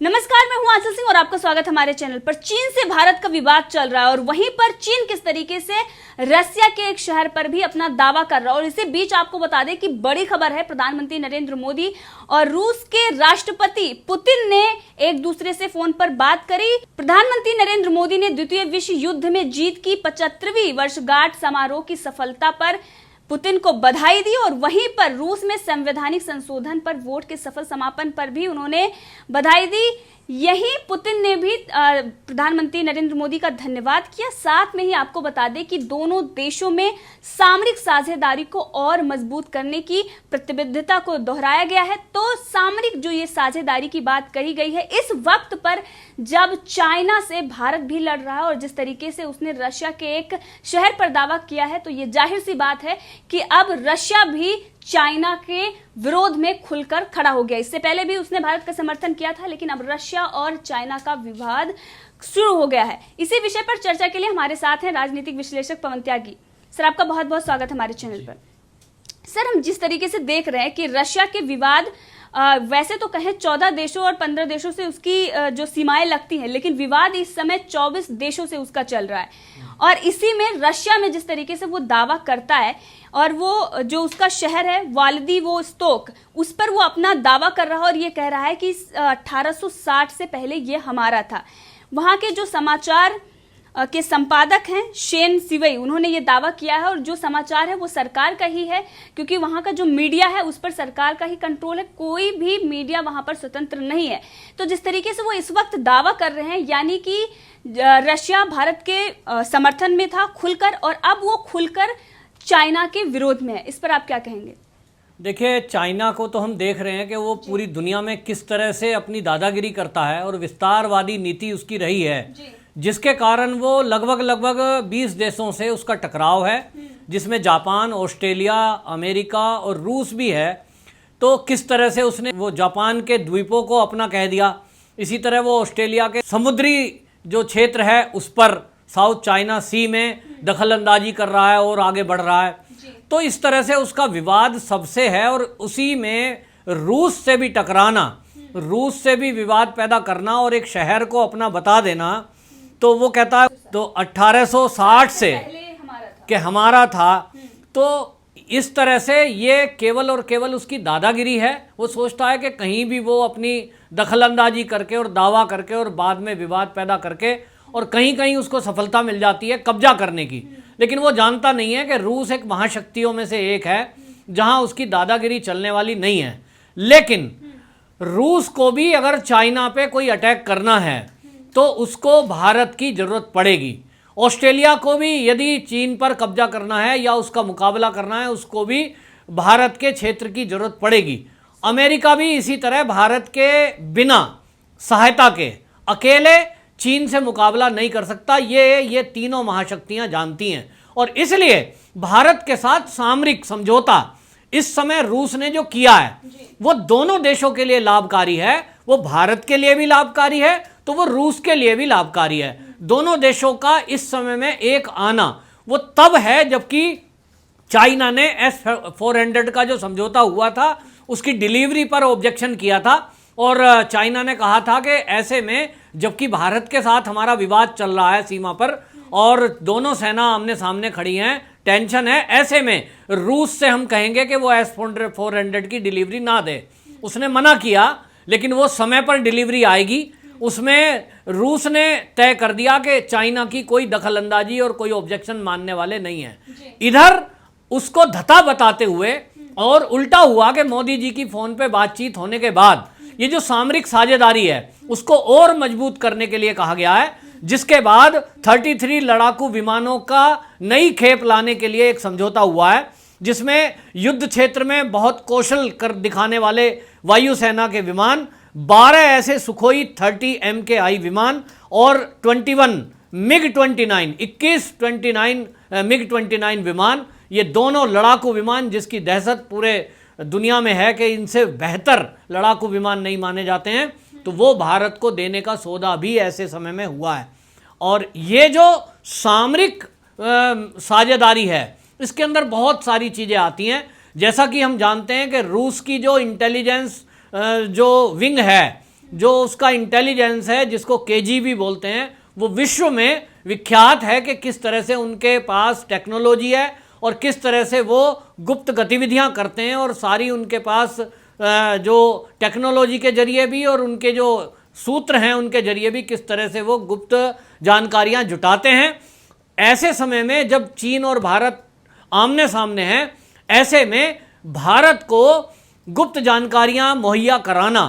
नमस्कार, मैं हूं आंचल सिंह और आपका स्वागत हमारे चैनल पर। चीन से भारत का विवाद चल रहा है और वहीं पर चीन किस तरीके से रसिया के एक शहर पर भी अपना दावा कर रहा है। और इसी बीच आपको बता दें कि बड़ी खबर है, प्रधानमंत्री नरेंद्र मोदी और रूस के राष्ट्रपति पुतिन ने एक दूसरे से फोन पर बात करी। प्रधानमंत्री नरेंद्र मोदी ने द्वितीय विश्व युद्ध में जीत की 75वीं वर्षगांठ समारोह की सफलता पर पुतिन को बधाई दी और वहीं पर रूस में संवैधानिक संशोधन पर वोट के सफल समापन पर भी उन्होंने बधाई दी। यहीं पुतिन ने भी प्रधानमंत्री नरेंद्र मोदी का धन्यवाद किया। साथ में ही आपको बता दें कि दोनों देशों में सामरिक साझेदारी को और मजबूत करने की प्रतिबद्धता को दोहराया गया है। तो सामरिक जो ये साझेदारी की बात कही गई है इस वक्त पर जब चाइना से भारत भी लड़ रहा है और जिस तरीके से उसने रशिया के एक शहर पर दावा किया है, तो ये जाहिर सी बात है कि अब रशिया भी चाइना के विरोध में खुलकर खड़ा हो गया। इससे पहले भी उसने भारत का समर्थन किया था, लेकिन अब रशिया और चाइना का विवाद शुरू हो गया है। इसी विषय पर चर्चा के लिए हमारे साथ हैं राजनीतिक विश्लेषक पवन त्यागी। सर, आपका बहुत बहुत स्वागत हमारे चैनल पर। सर, हम जिस तरीके से देख रहे हैं कि रशिया के विवाद वैसे तो कहें 14 देशों और 15 देशों से उसकी जो सीमाएं लगती हैं, लेकिन विवाद इस समय 24 देशों से उसका चल रहा है। और इसी में रशिया में जिस तरीके से वो दावा करता है और वो जो उसका शहर है व्लादिवोस्तोक, उस पर वो अपना दावा कर रहा है और ये कह रहा है कि 1860 से पहले ये हमारा था। वहां के जो समाचार के संपादक हैं शेन सिवई, उन्होंने ये दावा किया है और जो समाचार है वो सरकार का ही है, क्योंकि वहां का जो मीडिया है उस पर सरकार का ही कंट्रोल है, कोई भी मीडिया वहां पर स्वतंत्र नहीं है। तो जिस तरीके से वो इस वक्त दावा कर रहे हैं, यानी कि रशिया भारत के समर्थन में था खुलकर और अब वो खुलकर चाइना के विरोध में है। इस पर आप क्या कहेंगे? देखिए, चाइना को तो हम देख रहे हैं कि वो पूरी दुनिया में किस तरह से अपनी दादागिरी करता है और विस्तारवादी नीति उसकी रही है, जिसके कारण वो लगभग 20 देशों से उसका टकराव है, जिसमें जापान, ऑस्ट्रेलिया, अमेरिका और रूस भी है। तो किस तरह से उसने वो जापान के द्वीपों को अपना कह दिया, इसी तरह वो ऑस्ट्रेलिया के समुद्री जो क्षेत्र है उस पर साउथ चाइना सी में दखल अंदाजी कर रहा है और आगे बढ़ रहा है। तो इस तरह से उसका विवाद सबसे है और उसी में रूस से भी टकराना, रूस से भी विवाद पैदा करना और एक शहर को अपना बता देना। तो वो कहता है तो 1860 से कि हमारा था। तो इस तरह से ये केवल और केवल उसकी दादागिरी है। वो सोचता है कि कहीं भी वो अपनी दखलंदाजी करके और दावा करके और बाद में विवाद पैदा करके और कहीं कहीं उसको सफलता मिल जाती है कब्जा करने की। लेकिन वो जानता नहीं है कि रूस एक महाशक्तियों में से एक है जहां उसकी दादागिरी चलने वाली नहीं है। लेकिन रूस को भी अगर चाइना पे कोई अटैक करना है तो उसको भारत की जरूरत पड़ेगी। ऑस्ट्रेलिया को भी यदि चीन पर कब्जा करना है या उसका मुकाबला करना है, उसको भी भारत के क्षेत्र की जरूरत पड़ेगी। अमेरिका भी इसी तरह भारत के बिना सहायता के अकेले चीन से मुकाबला नहीं कर सकता। ये तीनों महाशक्तियां जानती हैं और इसलिए भारत के साथ सामरिक समझौता इस समय रूस ने जो किया है वो दोनों देशों के लिए लाभकारी है। वो भारत के लिए भी लाभकारी है तो वो रूस के लिए भी लाभकारी है। दोनों देशों का इस समय में एक आना वो तब है जबकि चाइना ने S-400 का जो समझौता हुआ था उसकी डिलीवरी पर ऑब्जेक्शन किया था और चाइना ने कहा था कि ऐसे में जबकि भारत के साथ हमारा विवाद चल रहा है सीमा पर और दोनों सेना आमने सामने खड़ी हैं, टेंशन है, ऐसे में रूस से हम कहेंगे कि वो S-400 की डिलीवरी ना दे। उसने मना किया, लेकिन वो समय पर डिलीवरी आएगी। उसमें रूस ने तय कर दिया कि चाइना की कोई दखलंदाजी और कोई ऑब्जेक्शन मानने वाले नहीं है। इधर उसको धता बताते हुए और उल्टा हुआ कि मोदी जी की फोन पे बातचीत होने के बाद ये जो सामरिक साझेदारी है उसको और मजबूत करने के लिए कहा गया है, जिसके बाद 33 लड़ाकू विमानों का नई खेप लाने के लिए एक समझौता हुआ है, जिसमें युद्ध क्षेत्र में बहुत कौशल कर दिखाने वाले वायुसेना के विमान, 12 ऐसे सुखोई 30 MKI विमान और 21 MiG-29 MiG-29 विमान, ये दोनों लड़ाकू विमान जिसकी दहशत पूरे दुनिया में है कि इनसे बेहतर लड़ाकू विमान नहीं माने जाते हैं, तो वो भारत को देने का सौदा भी ऐसे समय में हुआ है। और ये जो सामरिक साझेदारी है इसके अंदर बहुत सारी चीज़ें आती हैं। जैसा कि हम जानते हैं कि रूस की जो इंटेलिजेंस जो विंग है जो उसका इंटेलिजेंस है, जिसको केजीबी बोलते हैं, वो विश्व में विख्यात है कि किस तरह से उनके पास टेक्नोलॉजी है और किस तरह से वो गुप्त गतिविधियां करते हैं, और सारी उनके पास जो टेक्नोलॉजी के जरिए भी और उनके जो सूत्र हैं उनके जरिए भी किस तरह से वो गुप्त जानकारियां जुटाते हैं। ऐसे समय में जब चीन और भारत आमने सामने हैं, ऐसे में भारत को गुप्त जानकारियां मुहैया कराना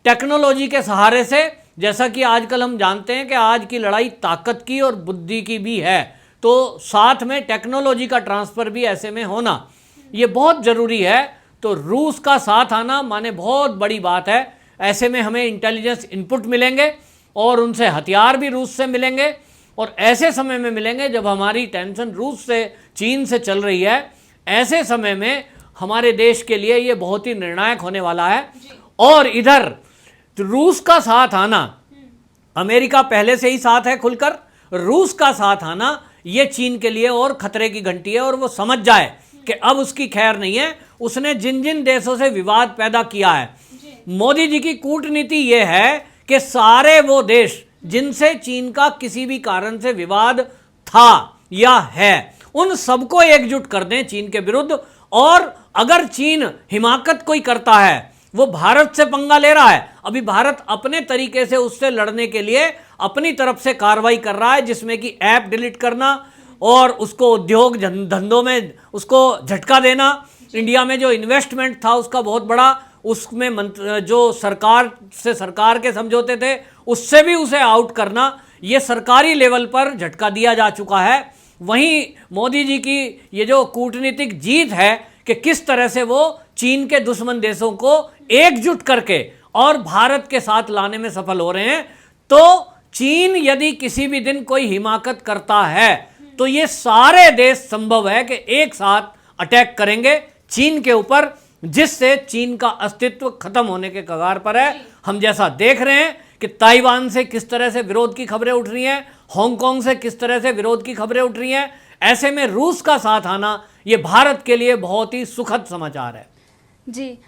टेक्नोलॉजी के सहारे से, जैसा कि आजकल हम जानते हैं कि आज की लड़ाई ताकत की और बुद्धि की भी है, तो साथ में टेक्नोलॉजी का ट्रांसफ़र भी ऐसे में होना ये बहुत ज़रूरी है। तो रूस का साथ आना माने बहुत बड़ी बात है। ऐसे में हमें इंटेलिजेंस इनपुट मिलेंगे और उनसे हथियार भी रूस से मिलेंगे, और ऐसे समय में मिलेंगे जब हमारी टेंशन रूस से, चीन से चल रही है। ऐसे समय में हमारे देश के लिए ये बहुत ही निर्णायक होने वाला है। और इधर रूस का साथ आना, अमेरिका पहले से ही साथ है खुलकर, रूस का साथ आना ये चीन के लिए और खतरे की घंटी है, और वो समझ जाए कि अब उसकी खैर नहीं है। उसने जिन जिन देशों से विवाद पैदा किया है, मोदी जी की कूटनीति ये है कि सारे वो देश जिनसे चीन का किसी भी कारण से विवाद था या है, उन सबको एकजुट कर दें चीन के विरुद्ध। और अगर चीन हिमाकत कोई करता है, वो भारत से पंगा ले रहा है, अभी भारत अपने तरीके से उससे लड़ने के लिए अपनी तरफ से कार्रवाई कर रहा है, जिसमें कि ऐप डिलीट करना और उसको उद्योग धंधों में उसको झटका देना। इंडिया में जो इन्वेस्टमेंट था उसका बहुत बड़ा, उसमें जो सरकार के समझौते थे उससे भी उसे आउट करना, ये सरकारी लेवल पर झटका दिया जा चुका है। वहीं मोदी जी की ये जो कूटनीतिक जीत है कि किस तरह से वो चीन के दुश्मन देशों को एकजुट करके और भारत के साथ लाने में सफल हो रहे हैं। तो चीन यदि किसी भी दिन कोई हिमाकत करता है तो ये सारे देश संभव है कि एक साथ अटैक करेंगे चीन के ऊपर, जिससे चीन का अस्तित्व खत्म होने के कगार पर है। हम जैसा देख रहे हैं कि ताइवान से किस तरह से विरोध की खबरें उठ रही हैं, हांगकांग से किस तरह से विरोध की खबरें उठ रही हैं। ऐसे में रूस का साथ आना ये भारत के लिए बहुत ही सुखद समाचार है। जी,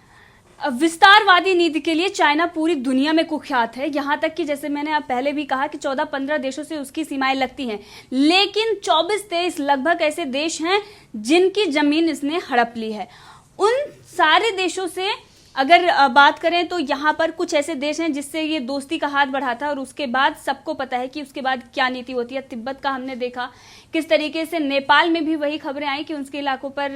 विस्तारवादी नीति के लिए चाइना पूरी दुनिया में कुख्यात है। यहाँ तक कि जैसे मैंने आप पहले भी कहा कि 14-15 देशों से उसकी सीमाएं लगती हैं, लेकिन 24-23 लगभग ऐसे देश हैं जिनकी जमीन इसने हड़प ली है। उन सारे देशों से अगर बात करें तो यहाँ पर कुछ ऐसे देश हैं जिससे ये दोस्ती का हाथ बढ़ाता है, और उसके बाद सबको पता है कि उसके बाद क्या नीति होती है। तिब्बत का हमने देखा किस तरीके से, नेपाल में भी वही खबरें आई कि उसके इलाकों पर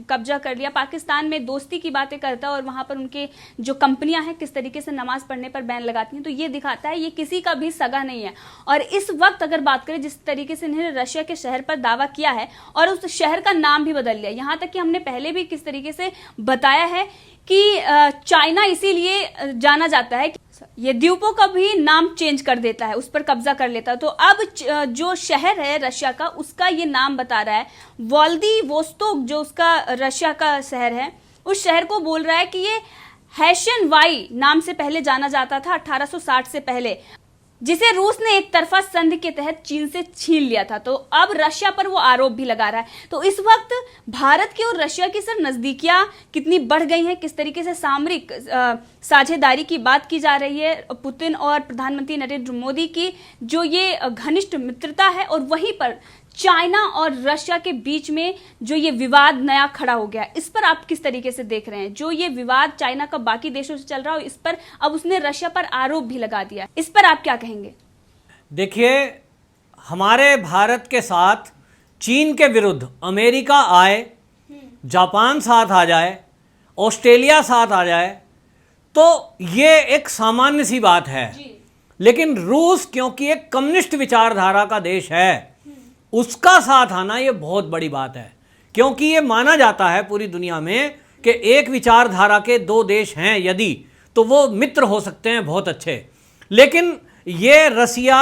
कब्जा कर लिया। पाकिस्तान में दोस्ती की बातें करता है और वहाँ पर उनके जो कंपनियां हैं किस तरीके से नमाज पढ़ने पर बैन लगाती हैं। तो ये दिखाता है ये किसी का भी सगा नहीं है। और इस वक्त अगर बात करें जिस तरीके से इन्होंने रशिया के शहर पर दावा किया है और उस शहर का नाम भी बदल लिया, यहाँ तक कि हमने पहले भी किस तरीके से बताया है कि चाइना इसीलिए जाना जाता है कि ये द्वीपों का भी नाम चेंज कर देता है, उस पर कब्जा कर लेता है। तो अब जो शहर है रशिया का, उसका ये नाम बता रहा है व्लादिवोस्तोक, जो उसका रशिया का शहर है, उस शहर को बोल रहा है कि ये हैशन वाई नाम से पहले जाना जाता था 1860 से पहले, जिसे रूस ने एक तरफा संधि के तहत चीन से छीन लिया था। तो अब रशिया पर वो आरोप भी लगा रहा है। तो इस वक्त भारत की और रशिया की सर नजदीकियां कितनी बढ़ गई हैं, किस तरीके से सामरिक साझेदारी की बात की जा रही है। पुतिन और प्रधानमंत्री नरेंद्र मोदी की जो ये घनिष्ठ मित्रता है, और वहीं पर चाइना और रशिया के बीच में जो ये विवाद नया खड़ा हो गया, इस पर आप किस तरीके से देख रहे हैं? जो ये विवाद चाइना का बाकी देशों से चल रहा हो, इस पर अब उसने रशिया पर आरोप भी लगा दिया, इस पर आप क्या कहेंगे? देखिए, हमारे भारत के साथ चीन के विरुद्ध अमेरिका आए, जापान साथ आ जाए, ऑस्ट्रेलिया साथ आ जाए, तो ये एक सामान्य सी बात है। लेकिन रूस क्योंकि एक कम्युनिस्ट विचारधारा का देश है, उसका साथ आना ये बहुत बड़ी बात है। क्योंकि ये माना जाता है पूरी दुनिया में कि एक विचारधारा के दो देश हैं यदि, तो वो मित्र हो सकते हैं बहुत अच्छे। लेकिन ये रसिया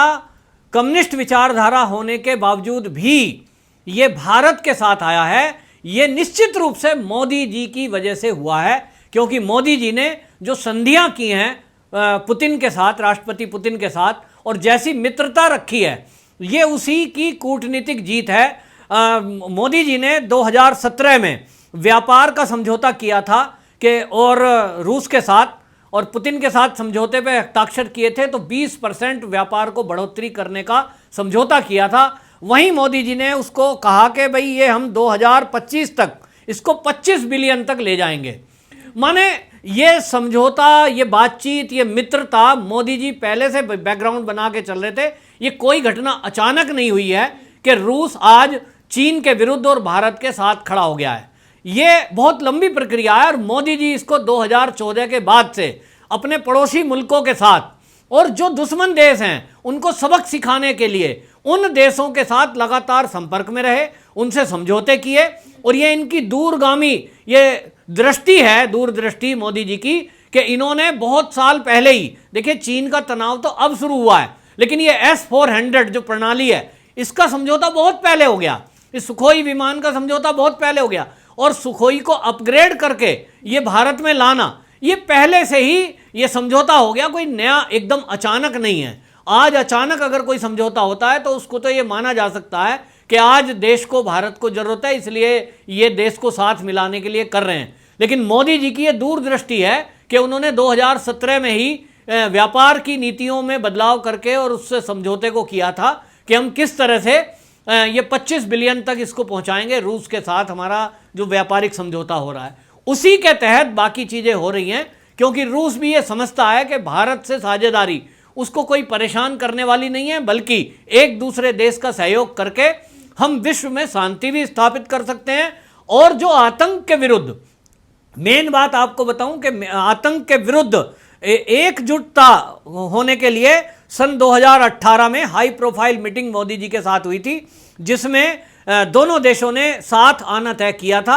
कम्युनिस्ट विचारधारा होने के बावजूद भी ये भारत के साथ आया है। ये निश्चित रूप से मोदी जी की वजह से हुआ है, क्योंकि मोदी जी ने जो संधियां की हैं पुतिन के साथ, राष्ट्रपति पुतिन के साथ, और जैसी मित्रता रखी है, ये उसी की कूटनीतिक जीत है। मोदी जी ने 2017 में व्यापार का समझौता किया था कि और रूस के साथ, और पुतिन के साथ समझौते पे हस्ताक्षर किए थे तो 20% व्यापार को बढ़ोतरी करने का समझौता किया था। वहीं मोदी जी ने उसको कहा कि भाई ये हम 2025 तक इसको 25 बिलियन तक ले जाएंगे। माने ये समझौता, ये बातचीत, ये मित्रता मोदी जी पहले से बैकग्राउंड बना के चल रहे थे। ये कोई घटना अचानक नहीं हुई है कि रूस आज चीन के विरुद्ध और भारत के साथ खड़ा हो गया है। ये बहुत लंबी प्रक्रिया है और मोदी जी इसको 2014 के बाद से अपने पड़ोसी मुल्कों के साथ और जो दुश्मन देश हैं उनको सबक सिखाने के लिए उन देशों के साथ लगातार संपर्क में रहे, उनसे समझौते किए। और ये इनकी दूरगामी ये दृष्टि है, दूरदृष्टि मोदी जी की, कि इन्होंने बहुत साल पहले ही, देखिए चीन का तनाव तो अब शुरू हुआ है, लेकिन ये S-400 जो प्रणाली है इसका समझौता बहुत पहले हो गया। इस सुखोई विमान का समझौता बहुत पहले हो गया और सुखोई को अपग्रेड करके ये भारत में लाना, ये पहले से ही ये समझौता हो गया, कोई नया एकदम अचानक नहीं है। आज अचानक अगर कोई समझौता होता है तो उसको तो ये माना जा सकता है कि आज देश को, भारत को जरूरत है, इसलिए ये देश को साथ मिलाने के लिए कर रहे हैं। लेकिन मोदी जी की ये दूरदृष्टि है कि उन्होंने 2017 में ही व्यापार की नीतियों में बदलाव करके और उससे समझौते को किया था कि हम किस तरह से ये 25 बिलियन तक इसको पहुंचाएंगे, रूस के साथ हमारा जो व्यापारिक समझौता हो रहा है उसी के तहत बाकी चीज़ें हो रही हैं। क्योंकि रूस भी ये समझता है कि भारत से साझेदारी उसको कोई परेशान करने वाली नहीं है, बल्कि एक दूसरे देश का सहयोग करके हम विश्व में शांति भी स्थापित कर सकते हैं। और जो आतंक के विरुद्ध, मेन बात आपको बताऊं कि आतंक के विरुद्ध एकजुटता होने के लिए सन 2018 में high profile meeting Modi ji के साथ हुई थी, जिसमें दोनों देशों ने साथ आना तय किया था।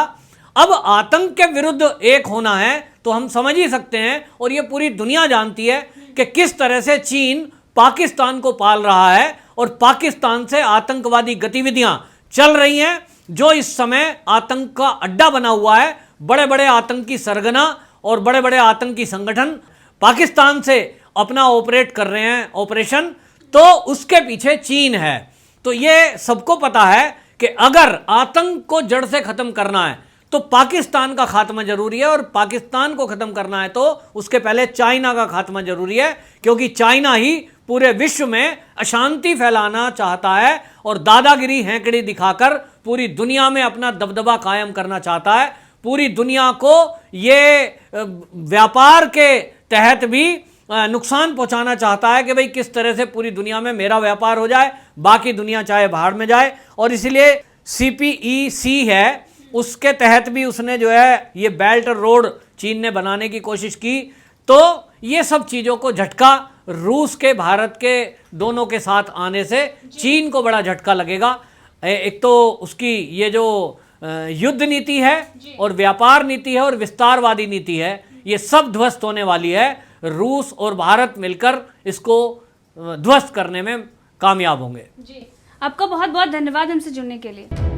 अब आतंक के विरुद्ध एक होना है तो हम समझ ही सकते हैं, और ये पूरी दुनिया जानती है कि किस तरह से चीन पाकिस्तान को पाल रहा है और पाकिस्तान से आतंकवादी गतिविधियां चल रही हैं, जो इस समय आतंक का अड्डा बना हुआ है। बड़े बड़े आतंकी सरगना और बड़े बड़े आतंकी संगठन पाकिस्तान से अपना ऑपरेट कर रहे हैं ऑपरेशन, तो उसके पीछे चीन है। तो ये सबको पता है कि अगर आतंक को जड़ से खत्म करना है तो पाकिस्तान का खात्मा जरूरी है, और पाकिस्तान को खत्म करना है तो उसके पहले चाइना का खात्मा जरूरी है, क्योंकि चाइना ही पूरे विश्व में अशांति फैलाना चाहता है और दादागिरी हैंकड़ी दिखाकर पूरी दुनिया में अपना दबदबा कायम करना चाहता है। पूरी दुनिया को ये व्यापार के तहत भी नुकसान पहुंचाना चाहता है कि भाई किस तरह से पूरी दुनिया में मेरा व्यापार हो जाए, बाकी दुनिया चाहे बाहर में जाए। और इसलिए CPEC है, उसके तहत भी उसने जो है ये बेल्ट रोड चीन ने बनाने की कोशिश की। तो ये सब चीज़ों को झटका रूस के, भारत के दोनों के साथ आने से चीन को बड़ा झटका लगेगा। एक तो उसकी ये जो युद्ध नीति है और व्यापार नीति है और विस्तारवादी नीति है, ये सब ध्वस्त होने वाली है। रूस और भारत मिलकर इसको ध्वस्त करने में कामयाब होंगे। जी, आपका बहुत बहुत धन्यवाद हमसे जुड़ने के लिए।